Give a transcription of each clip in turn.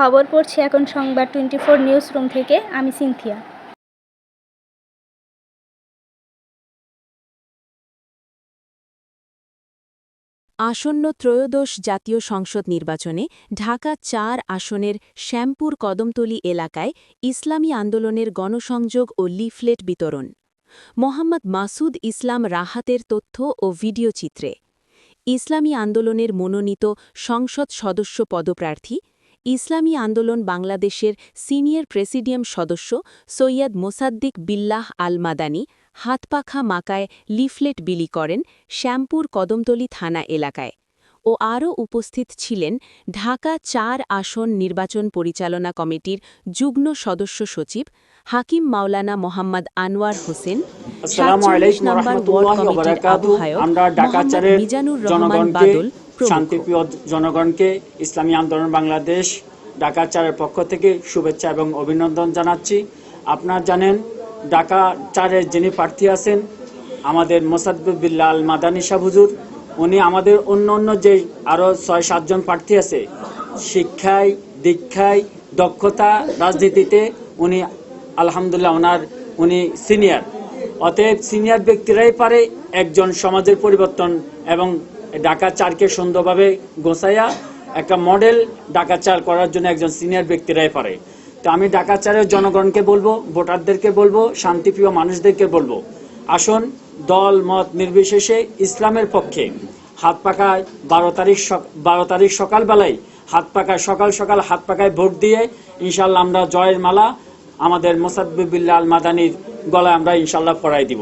খবর পড়ছি এখন সংবাদ 24 নিউজ রুম থেকে। আমি সিনথিয়া। আসন্ন ত্রয়োদশ জাতীয় সংসদ নির্বাচনে ঢাকা-৪ আসনের শ্যামপুর কদমতলী এলাকায় ইসলামী আন্দোলনের গণসংযোগ ও লিফলেট বিতরণ। মোহাম্মদ মাসুদ ইসলাম রাহাতের তথ্য ও ভিডিও চিত্রে। ইসলামী আন্দোলনের মনোনীত সংসদ সদস্য পদপ্রার্থী ইসলামী আন্দোলন বাংলাদেশের সিনিয়র প্রেসিডিয়াম সদস্য সৈয়দ মোসাদ্দিক বিল্লাহ আল মাদানী হাতপাখা মাকায় লিফলেট বিলি করেন শ্যামপুর কদমতলী থানা এলাকায়। ও আরও উপস্থিত ছিলেন ঢাকা-৪ আসন নির্বাচন পরিচালনা কমিটির যুগ্ম সদস্য সচিব হাকিম মাওলানা মোহাম্মদ আনোয়ার হোসেন, ৪৭ নম্বর ওয়ার্ড কমিটির আহ্বায়ক মোহাম্মদ মিজানুর রহমান বাদল প্রমুখ। শান্তিপ্রিয় জনগণকে ইসলামী আন্দোলন বাংলাদেশ ঢাকা-৪-এর পক্ষ থেকে শুভেচ্ছা এবং অভিনন্দন জানাচ্ছি। আপনারা জানেন ঢাকা-৪-এর যিনি প্রার্থী আছেন আমাদের মোসাদ্দিক বিল্লাহ আল মাদানী সাহেব হুজুর, উনি আমাদের অন্য যে আরও ৬-৭ জন প্রার্থী আছে শিক্ষায়, দীক্ষায়, দক্ষতা, রাজনীতিতে উনি আলহামদুলিল্লাহ উনি সিনিয়র। অতএব সিনিয়র ব্যক্তিরাই পারে একজন সমাজের পরিবর্তন এবং ঢাকা-৪কে সুন্দরভাবে গোছাইয়া একটা মডেল ঢাকা-৪ করার জন্য একজন সিনিয়র ব্যক্তিরাই পারে। তো আমি ঢাকা-৪-এর জনগণকে বলবো, ভোটারদেরকে বলবো, শান্তিপ্রিয় মানুষদেরকে বলবো, আসুন দল মত নির্বিশেষে ইসলামের পক্ষে হাত পাকায় 12 তারিখ সকালবেলায় সকাল সকাল হাত পাকায় ভোট দিয়ে ইনশাল্লাহ আমরা জয়ের মালা আমাদের মোসাদ্দিক বিল্লাহ আল মাদানীর গলায় আমরা ইনশাল্লাহ পরাই দিব।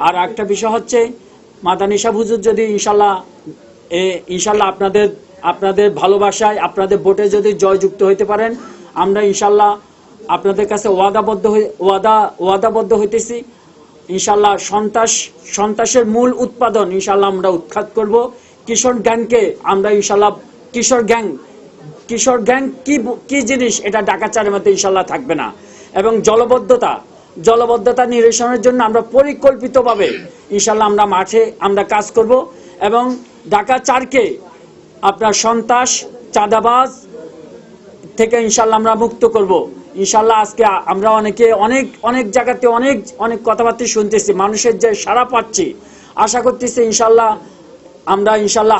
আর একটা বিষয় হচ্ছে মাদানী সাহেব হুজুর যদি ইনশাল্লাহ আপনাদের ভালোবাসায় আপনাদের ভোটে যদি জয়যুক্ত হইতে পারেন, আমরা ইনশাল্লাহ আপনাদের কাছে ওয়াদাবদ্ধ হইতেছি ইনশাল্লাহ সন্ত্রাসের মূল উৎপাদন ইনশাল্লাহ আমরা উৎখাত করব। কিশোর গ্যাংকে আমরা ইনশাল্লাহ কিশোর গ্যাং কি জিনিস এটা ঢাকা-৪-এর মধ্যে ইনশাল্লাহ থাকবে না। এবং জলবদ্ধতা নিরসনের জন্য আমরা পরিকল্পিতভাবে ইনশাল্লাহ আমরা মাঠে আমরা কাজ করব এবং ঢাকা-৪কে আপনার সন্ত্রাস, চাঁদাবাজ থেকে ইনশাল্লাহ আমরা মুক্ত করব। ইনশাল্লাহ আজকে আমরা অনেক জায়গাতে অনেক কথাবার্তা শুনতেছি, মানুষের যে সাড়া পাচ্ছি, আশা করতেছি ইনশাল্লাহ আমরা ইনশাল্লাহ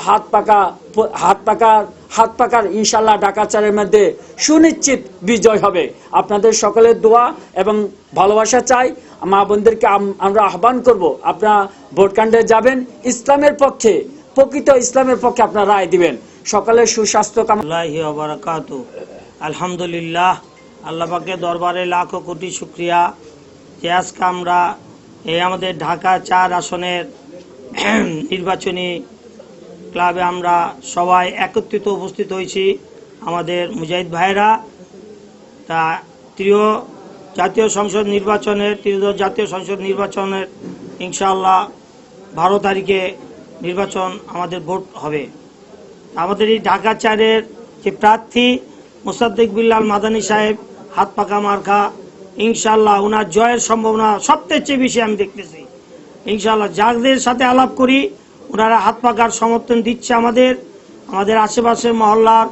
হাত পাকার ইনশাল্লাহ ঢাকা-৪-এর মধ্যে সুনিশ্চিত বিজয় হবে। আপনাদের সকলের দোয়া এবং ভালোবাসা চাই। মা বোনদেরকে আমরা আহ্বান করব, আপনারা ভোট কেন্দ্রে যাবেন, ইসলামের পক্ষে, প্রকৃত ইসলামের পক্ষে আপনারা রায় দিবেন। সকলের সুস্বাস্থ্য কামনা। আলহামদুলিল্লাহ, আল্লাহ পাকের দরবারে লাখো কোটি শুকরিয়া যে আজকে আমরা আমাদের ঢাকা-৪ আসনের নির্বাচনী ক্লাবে আমরা সবাই একত্রিত উপস্থিত হয়েছি। আমাদের মুজাহিদ ভাইরা তা ত্রয়োদশ জাতীয় সংসদ নির্বাচনের ইনশাআল্লাহ 12 তারিখে নির্বাচন আমাদের ভোট হবে। আমাদের এই ঢাকা-৪-এর যে প্রার্থী মোসাদ্দিক বিল্লাহ আল মাদানী সাহেব হাত পাকা মার্কা, ইনশাআল্লাহ ওনার জয়ের সম্ভাবনা সবচেয়ে চেয়ে বেশি আমি দেখতেছি। ইনশাআল্লাহ যাদের সাথে আলাপ করি ওনারা হাত পাকার সমর্থন দিচ্ছে। আমাদের আশেপাশের মহল্লার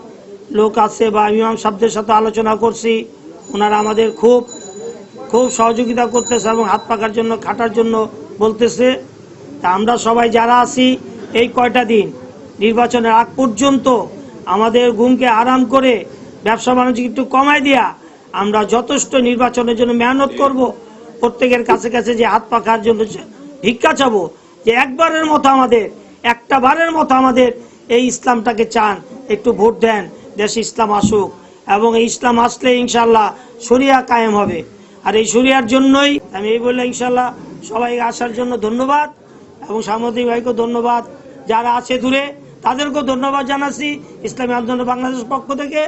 লোক আছে বা ইমাম সাহেবদের সাথে আলোচনা করছি, ওনারা আমাদের খুব সহযোগিতা করতেছে এবং হাত পাকার জন্য খাটার জন্য বলতেছে। তা আমরা সবাই যারা আছি এই কয়টা দিন নির্বাচনের আগ পর্যন্ত আমাদের ঘুমকে আরাম করে ব্যবসা বাণিজ্য একটু কমাই দিয়া আমরা যথেষ্ট নির্বাচনের জন্য মেহনত করব। প্রত্যেকের কাছে যে হাত পাকার জন্য ভিক্ষা চাবো যে একটা বারের মতো আমাদের এই ইসলামটাকে চান, একটু ভোট দেন, দেশে ইসলাম আসুক এবং এই ইসলাম আসলে ইনশাল্লাহ শরিয়া কায়েম হবে। আর এই শরিয়ার জন্যই আমি এই বললাম ইনশাল্লাহ সবাই আসার জন্য ধন্যবাদ এবং সাংবাদিক ভাইকেও ধন্যবাদ, যারা আছে দূরে তাদেরকেও ধন্যবাদ জানাচ্ছি ইসলামী আন্দোলন বাংলাদেশের পক্ষ থেকে।